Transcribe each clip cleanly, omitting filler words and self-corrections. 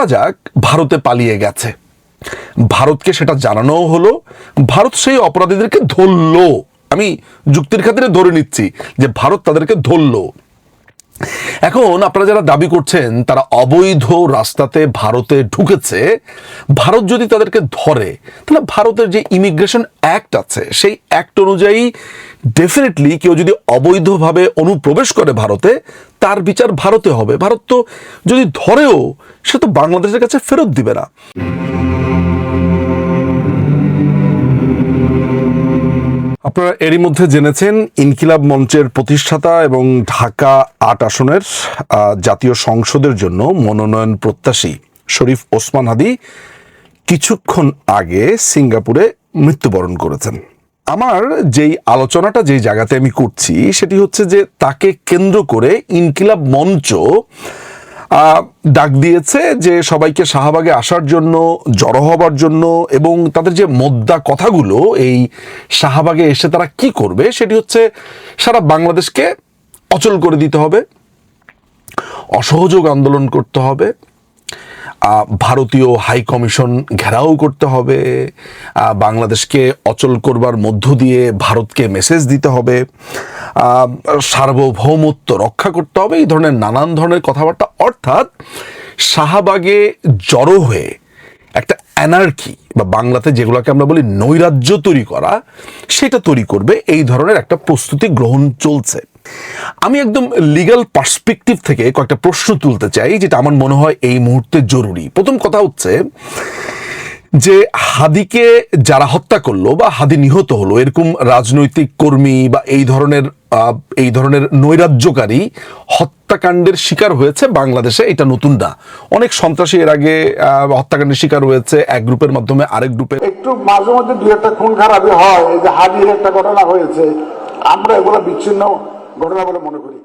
ধরা যাক ভারতে পালিয়ে গেছে, ভারতকে সেটা জানানোও হলো, ভারত সেই অপরাধীদেরকে ধরলো। আমি যুক্তির খাতিরে ধরে নিচ্ছি যে ভারত তাদেরকে ধরলো। এখন আপনারা যারা দাবি করছেন তারা অবৈধ রাস্তাতে ভারতে ঢুকেছে, ভারত যদি তাদেরকে ধরে তাহলে ভারতের যে ইমিগ্রেশন অ্যাক্ট আছে সেই অ্যাক্ট অনুযায়ী ডেফিনেটলি কেউ যদি অবৈধভাবে অনুপ্রবেশ করে ভারতে, তার বিচার ভারতে হবে। ভারত তো যদি ধরেও সে তো বাংলাদেশের কাছে ফেরত দিবে না। আপনারা এরই মধ্যে জেনেছেন ইনকিলাব মঞ্চের প্রতিষ্ঠাতা এবং ঢাকা ৮ আসনের জাতীয় সংসদের জন্য মনোনয়ন প্রত্যাশী শরীফ ওসমান হাদী কিছুক্ষণ আগে সিঙ্গাপুরে মৃত্যুবরণ করেছেন। আমার যেই আলোচনাটা যেই জায়গাতে আমি করছি সেটি হচ্ছে যে তাকে কেন্দ্র করে ইনকিলাব মঞ্চ ডাক দিয়েছে যে সবাইকে শাহবাগে আসার জন্য, জড়ো হবার জন্য, এবং তাদের যে মোদ্দা কথাগুলো এই শাহবাগে এসে তারা কি করবে সেটি হচ্ছে সারা বাংলাদেশকে অচল করে দিতে হবে, অসহযোগ আন্দোলন করতে হবে, ভারতীয় হাই কমিশন ঘেরাও করতে হবে, বাংলাদেশকে অচল করবার মধ্য দিয়ে ভারতকে মেসেজ দিতে হবে, সার্বভৌমত্ব রক্ষা করতে হবে, এই ধরনের নানান ধরনের কথাবার্তা। অর্থাৎ শাহবাগে জড়ো হয়ে একটা অ্যানার্কি বা বাংলাতে যেগুলোকে আমরা বলি নৈরাজ্য তৈরি করা, সেটা তৈরি করবে, এই ধরনের একটা প্রস্তুতি গ্রহণ চলছে। আমি একদম লিগ্যাল পার্সপেক্টিভ থেকে কয়েকটা প্রশ্ন তুলতে চাই যেটা আমার মনে হয় এই মুহূর্তে জরুরি। প্রথম কথা হচ্ছে যে হাদিকে যারা হত্যা করলো বা হাদি নিহত হলো, এরকম রাজনৈতিক কর্মী বা এই ধরনের নৈরাজ্যকারী হত্যাকাণ্ডের শিকার হয়েছে বাংলাদেশে, এটা নতুন না। অনেক সন্ত্রাসী এর আগে হত্যাকাণ্ডের শিকার হয়েছে, এক গ্রুপের মাধ্যমে আরেক গ্রুপে। একটু মাঝে মধ্যে দুই একটা খুন খারাপি হয়, এই যে হাদির একটা ঘটনা হয়েছে, আমরা এগুলো বিচ্ছিন্ন ঘটনা বলে মনে করি।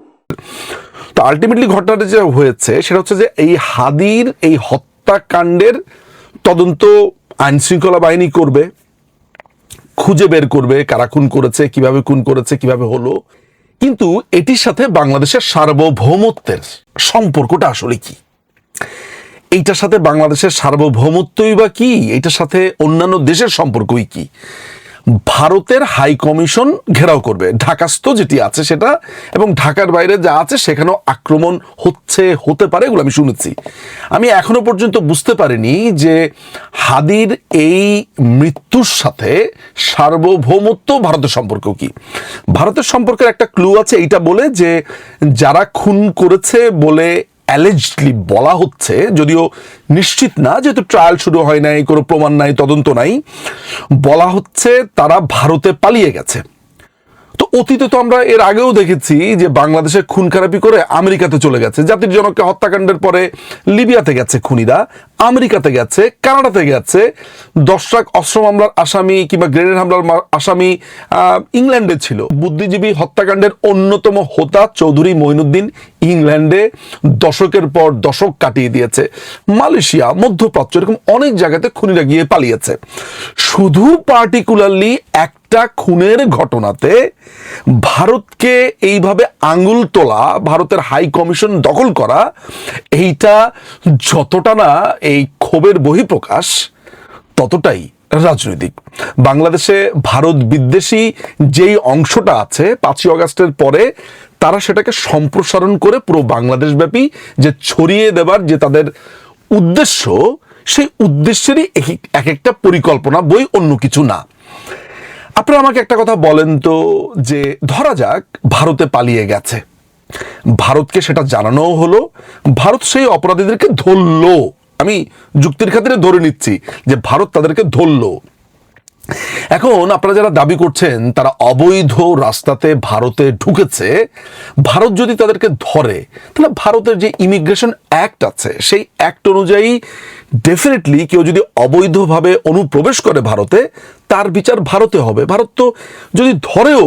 তো আলটিমেটলি ঘটনাটা যে হয়েছে সেটা হচ্ছে যে এই হাদির এই হত্যাকাণ্ডের তদন্ত আইন শৃঙ্খলা বাহিনী করবে, খুঁজে বের করবে কারা খুন করেছে, কিভাবে খুন করেছে, কিভাবে হলো। কিন্তু এটির সাথে বাংলাদেশের সার্বভৌমত্বের সম্পর্কটা আসলে কি? এইটার সাথে বাংলাদেশের সার্বভৌমত্বই বা কি? এইটার সাথে অন্যান্য দেশের সম্পর্কই কি? ভারতের হাই কমিশন ঘেরাও করবে ঢাকাস্থ যেটি আছে সেটা, এবং ঢাকার বাইরে যা আছে সেখানেও আক্রমণ হতে পারে, এগুলো আমি শুনেছি। আমি এখনো পর্যন্ত বুঝতে পারিনি যে হাদির এই মৃত্যুর সাথে সার্বভৌমত্ব ভারতের সম্পর্ক কি। ভারতের সম্পর্কের একটা ক্লু আছে এইটা বলে যে যারা খুন করেছে বলে অ্যালেজডলি বলা হচ্ছে, যদিও নিশ্চিত না যেহেতু ট্রায়াল শুরু হয় নাই, কোনো প্রমাণ নাই, তদন্ত নাই, বলা হচ্ছে তারা ভারতে পালিয়ে গেছে। তো অতীতে তো আমরা এর আগেও দেখেছি যে বাংলাদেশে খুন খারাপি করে আমেরিকাতে চলে গেছে। জাতির জনককে হত্যাকাণ্ডের পরে লিবিয়াতে গেছে খুনিরা, আমেরিকাতে গেছে, কানাডাতে গেছে। 10 লাখ অস্ত্র মামলার আসামি কিংবা গ্রেনেড হামলার আসামি ইংল্যান্ডে ছিল। বুদ্ধিজীবী হত্যাকাণ্ডের অন্যতম হোতা চৌধুরী মঈনুদ্দিন ইংল্যান্ডে দশকের পর দশক কাটিয়ে দিয়েছে। মালয়েশিয়া, মধ্যপ্রাচ্য, এরকম অনেক জায়গাতে খুনিরা গিয়ে পালিয়েছে। শুধু পার্টিকুলারলি একটা খুনের ঘটনাতে ভারতকে এইভাবে আঙুল তোলা, ভারতের হাই কমিশন দখল করা, এইটা যতটা না এই ক্ষোভের বহিঃপ্রকাশ ততটাই রাজনৈতিক। বাংলাদেশে ভারত বিদ্বেষী যেই অংশটা আছে 5ই আগস্টের পরে, তারা সেটাকে সম্প্রসারণ করে পুরো বাংলাদেশব্যাপী যে ছড়িয়ে দেবার যে তাদের উদ্দেশ্য, সেই উদ্দেশ্যেরই এক একটা পরিকল্পনা, বই অন্য কিছু না। আপনারা আমাকে একটা কথা বলেন তো, যে ধরা যাক ভারতে পালিয়ে গেছে, ভারতকে সেটা জানানোও হলো, ভারত সেই অপরাধীদেরকে ধরলো। আমি যুক্তির খাতিরে ধরে নিচ্ছি যে ভারত তাদেরকে ধরলো। এখন আপনারা যারা দাবি করছেন তারা অবৈধ রাস্তাতে ভারতে ঢুকেছে, ভারত যদি তাদেরকে ধরে তাহলে ভারতের যে ইমিগ্রেশন অ্যাক্ট আছে সেই অ্যাক্ট অনুযায়ী ডেফিনেটলি কেউ যদি অবৈধভাবে অনুপ্রবেশ করে ভারতে, তার বিচার ভারতে হবে। ভারত তো যদি ধরেও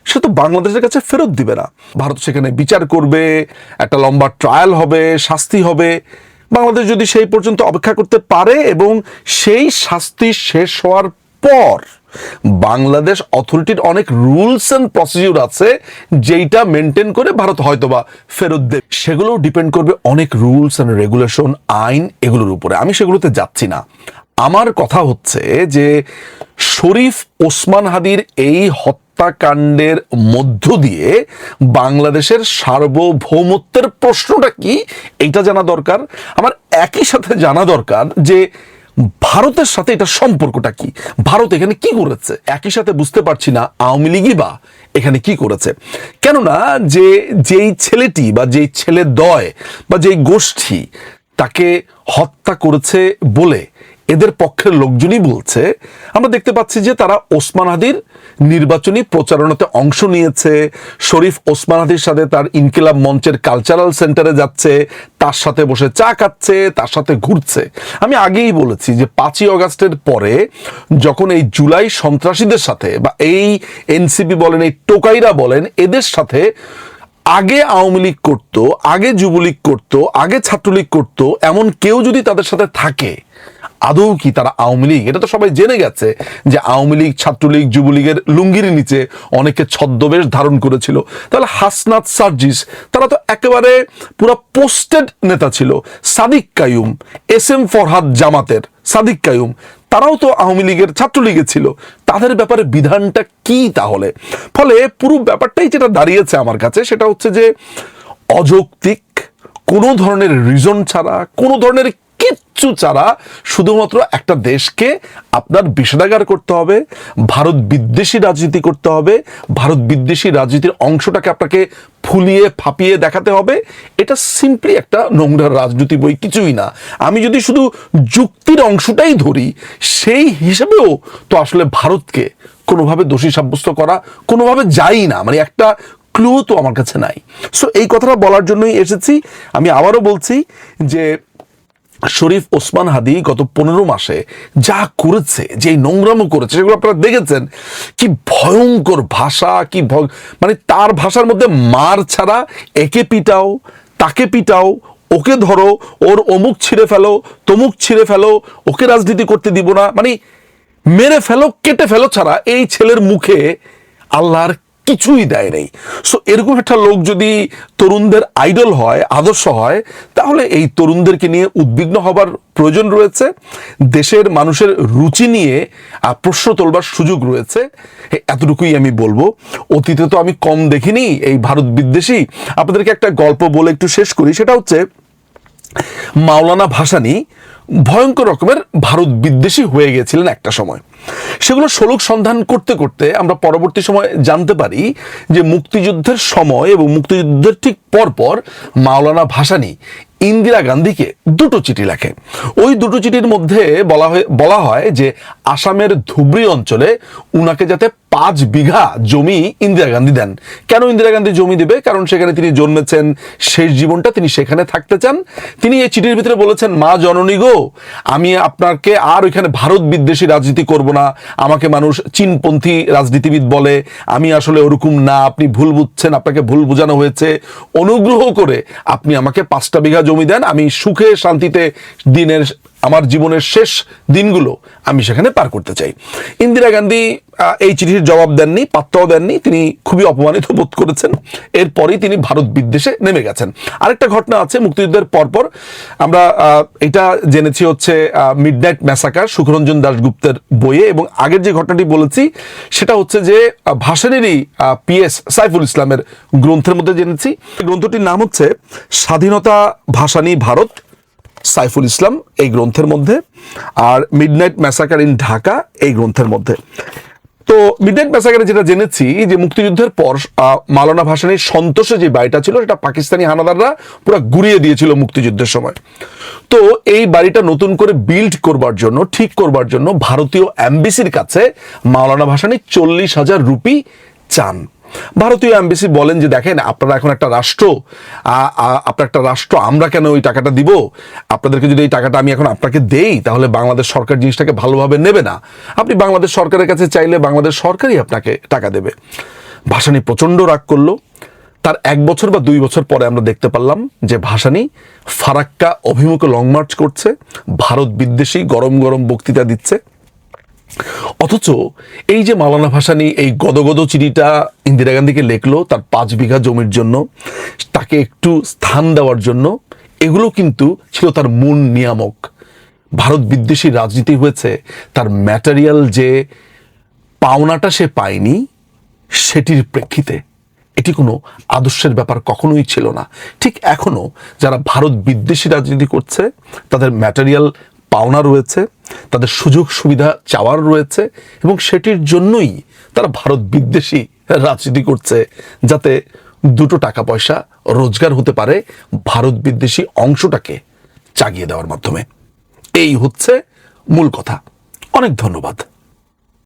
সে তো বাংলাদেশের কাছে ফেরত দিবে না। ভারত সেখানে বিচার করবে, একটা লম্বা ট্রায়াল হবে, শাস্তি হবে। বাংলাদেশ যদি সেই পর্যন্ত অপেক্ষা করতে পারে এবং সেই শাস্তি শেষ হওয়ার পর বাংলাদেশ অথরিটির অনেক রুলস অ্যান্ড প্রসিডিউর আছে যেটা মেনটেন করে ভারত হয়তোবা ফেরত দেবে, সেগুলো ডিপেন্ড করবে অনেক রুলস অ্যান্ড রেগুলেশন, আইন, এগুলোর উপরে। আমি সেগুলোতে যাচ্ছি না। আমার কথা হচ্ছে যে শরীফ ওসমান হাদির এই হত্যাকাণ্ডের মধ্য দিয়ে বাংলাদেশের সার্বভৌমত্বের প্রশ্নটা কি এইটা জানা দরকার। আমার একই সাথে জানা দরকার যে ভারতের সাথে এটা সম্পর্কটা কি, ভারত এখানে কি করেছে। একই সাথে বুঝতে পারছি না আওয়ামী লীগই বা এখানে কি করেছে। কেননা যেই ছেলেটি বা যেই ছেলেদ্বয় বা যেই গোষ্ঠী তাকে হত্যা করেছে বলে এদের পক্ষের লোকজনই বলছে, আমরা দেখতে পাচ্ছি যে তারা ওসমান হাদির নির্বাচনী প্রচারণাতে অংশ নিয়েছে, শরীফ ওসমান হাদির সাথে তার ইনকিলাব মঞ্চের কালচারাল সেন্টারে যাচ্ছে, তার সাথে বসে চা খাচ্ছে, তার সাথে ঘুরছে। আমি আগেই বলেছি যে 5ই অগাস্টের পরে যখন এই জুলাই সন্ত্রাসীদের সাথে বা এই এনসিপি বলেন, এই টোকাইরা বলেন, এদের সাথে আগে আওয়ামী লীগ করতো, আগে যুবলীগ করতো, আগে ছাত্রলীগ করতো, এমন কেউ যদি তাদের সাথে থাকে, আদৌ কি তারা আওয়ামী লীগ? এটা তো সবাই জেনে গেছে যে আওয়ামী লীগ, ছাত্রলীগ, যুবলীগের লুঙ্গির নিচে অনেকে ছদ্মবেশ ধারণ করেছিল। তাহলে হাসনাত, সার্জিস, তারা তো একেবারে পুরো পোস্টেড নেতা ছিল। সাদিক কাইয়ুম, SM ফরহাদ জামাতের সাদিক কাইয়ুম, তারাও তো আওয়ামী লীগের, ছাত্রলীগের ছিল। তাদের ব্যাপারে বিধানটা কি তাহলে? ফলে পুরো ব্যাপারটাই যেটা দাঁড়িয়েছে আমার কাছে সেটা হচ্ছে যে অযৌক্তিক, কোনো ধরনের রিজন ছাড়া, কোনো ধরনের কিচ্ছু ছাড়া শুধুমাত্র একটা দেশকে আপনার বিষেধাগার করতে হবে, ভারত বিদ্বেষী রাজনীতি করতে হবে, ভারত বিদ্বেষী রাজনীতির অংশটাকে আপনাকে ফুলিয়ে ফাঁপিয়ে দেখাতে হবে। এটা সিম্পলি একটা নোংরা রাজনীতি, বই কিছুই না। আমি যদি শুধু যুক্তির অংশটাই ধরি, সেই হিসেবেও তো আসলে ভারতকে কোনোভাবে দোষী সাব্যস্ত করা কোনোভাবে যায় না, মানে একটা ক্লু তো আমার কাছে নাই। সো এই কথাটা বলার জন্যই এসেছি। আমি আবারও বলছি যে শরীফ ওসমান হাদি গত 15 মাসে যা করেছে, যে নোংরামো করেছে, সেগুলো আপনারা দেখেছেন। কি ভয়ঙ্কর ভাষা, কি মানে তার ভাষার মধ্যে মার ছাড়া একে পিটাও, তাকে পিটাও, ওকে ধরো, ওর অমুক ছিঁড়ে ফেলো, তমুক ছিঁড়ে ফেলো, ওকে রাজনীতি করতে দিব না, মানে মেরে ফেলো, কেটে ফেলো ছাড়া এই ছেলের মুখে আল্লাহর কিছুই দেয় নেই। সো এরকম একটা লোক যদি তরুণদের আইডল হয়, আদর্শ হয়, তাহলে এই তরুণদেরকে নিয়ে উদ্বিগ্ন হবার প্রয়োজন রয়েছে। দেশের মানুষের রুচি নিয়ে প্রশ্ন তোলবার সুযোগ রয়েছে। এতটুকুই আমি বলবো। অতীতে তো আমি কম দেখিনি এই ভারত বিদ্বেষী। আপনাদেরকে একটা গল্প বলে একটু শেষ করি। সেটা হচ্ছে মাওলানা ভাসানী ভয়ঙ্কর রকমের ভারত বিদ্বেষী হয়ে গেছিলেন একটা সময়। সেগুলো সলুক সন্ধান করতে করতে আমরা পরবর্তী সময় জানতে পারি যে মুক্তিযুদ্ধের সময় এবং মুক্তিযুদ্ধের ঠিক পরপর মাওলানা ভাসানী ইন্দিরা গান্ধীকে 2টো চিঠি লেখে। ওই 2টো চিঠির মধ্যে বলা হয় যে আসামের ধুবড়ী অঞ্চলে উনাকে যাতে 5 বিঘা জমি ইন্দিরা গান্ধী দেন। কেন ইন্দিরা গান্ধী জমি দেবে? কারণ সেখানে তিনি জন্মেছেন, শেষ জীবনটা তিনি সেখানে থাকতে চান। তিনি এই চিঠির ভিতরে বলেছেন, মা জননী গো, আমি আপনাকে আর ওইখানে ভারত বিদ্বেষী রাজনীতি করব না। আমাকে মানুষ চীনপন্থী রাজনীতিবিদ বলে, আমি আসলে ওরকম না, আপনি ভুল বুঝছেন, আপনাকে ভুল বোঝানো হয়েছে। অনুগ্রহ করে আপনি আমাকে 5টা বিঘা জমি দেন, আমি সুখে শান্তিতে আমার জীবনের শেষ দিনগুলো আমি সেখানে পার করতে চাই। ইন্দিরা গান্ধী এই চিঠির জবাব দেননি, পাত্তাও দেননি। তিনি খুবই অপমানিত বোধ করেছেন। এরপরই তিনি ভারত বিদ্বেষে নেমে গেছেন। আরেকটা ঘটনা আছে মুক্তিযুদ্ধের পরপর, আমরা এটা জেনেছি হচ্ছে মিডনাইট ম্যাসাকার, সুখরঞ্জন দাশগুপ্তের বইয়ে। এবং আগের যে ঘটনাটি বলেছি সেটা হচ্ছে যে ভাসানীরই PS সাইফুল ইসলামের গ্রন্থের মধ্যে জেনেছি। গ্রন্থটির নাম হচ্ছে স্বাধীনতা ভাসানী ভারত, সাইফুল ইসলাম এই গ্রন্থের মধ্যে, আর মিডনাইট ম্যাসাকার ইন ঢাকা এই গ্রন্থের মধ্যে। তো মিডনাইট ম্যাসাকারে যেটা জেনেছি যে মুক্তিযুদ্ধের পর মাওলানা ভাসানীর সন্তোষে যে বাড়িটা ছিল সেটা পাকিস্তানি হানাদাররা পুরো গুড়িয়ে দিয়েছিল মুক্তিযুদ্ধের সময়। তো এই বাড়িটা নতুন করে বিল্ড করবার জন্য, ঠিক করবার জন্য ভারতীয় এমবিসির কাছে মাওলানা ভাসানী 40,000 রুপি চান। ভারতীয় এমবিসি বলেন যে দেখেন, আপনারা এখন একটা রাষ্ট্র, আপনার একটা রাষ্ট্র, আমরা কেন ওই টাকাটা দিব? আপনাদেরকে যদি এই টাকাটা আমি এখন আপনাকে দেই তাহলে বাংলাদেশ সরকার জিনিসটাকে ভালোভাবে নেবে না। আপনি বাংলাদেশ সরকারের কাছে চাইলে বাংলাদেশ সরকারই আপনাকে টাকা দেবে। ভাসানী প্রচণ্ড রাগ করলো। তার 1 বছর বা 2 বছর পরে আমরা দেখতে পারলাম যে ভাসানী ফারাক্কা অভিমুখে লং মার্চ করছে, ভারত বিদ্বেষী গরম গরম বক্তৃতা দিচ্ছে। অথচ এই যে মাওলানা ভাসানী এই গদগদ চিঠিটা ইন্দিরা গান্ধীকে লেখলো তার 5 বিঘা জমির জন্য, তাকে একটু স্থান দেওয়ার জন্য, এগুলো কিন্তু ছিল তার মূল নিয়ামক। ভারত বিদ্বেষী রাজনীতি হয়েছে তার ম্যাটেরিয়াল যে পাওনাটা সে পায়নি সেটির প্রেক্ষিতে। এটি কোনো আদর্শের ব্যাপার কখনোই ছিল না। ঠিক এখনো যারা ভারত বিদ্বেষী রাজনীতি করছে তাদের ম্যাটেরিয়াল পাওনা রয়েছে, তাদের সুযোগ সুবিধা চাওয়ার রয়েছে, এবং সেটির জন্যই তারা ভারত বিদ্বেষী রাজনীতি করছে, যাতে দুটো টাকা পয়সা রোজগার হতে পারে ভারত বিদ্বেষী অংশটাকে চাগিয়ে দেওয়ার মাধ্যমে। এই হচ্ছে মূল কথা। অনেক ধন্যবাদ।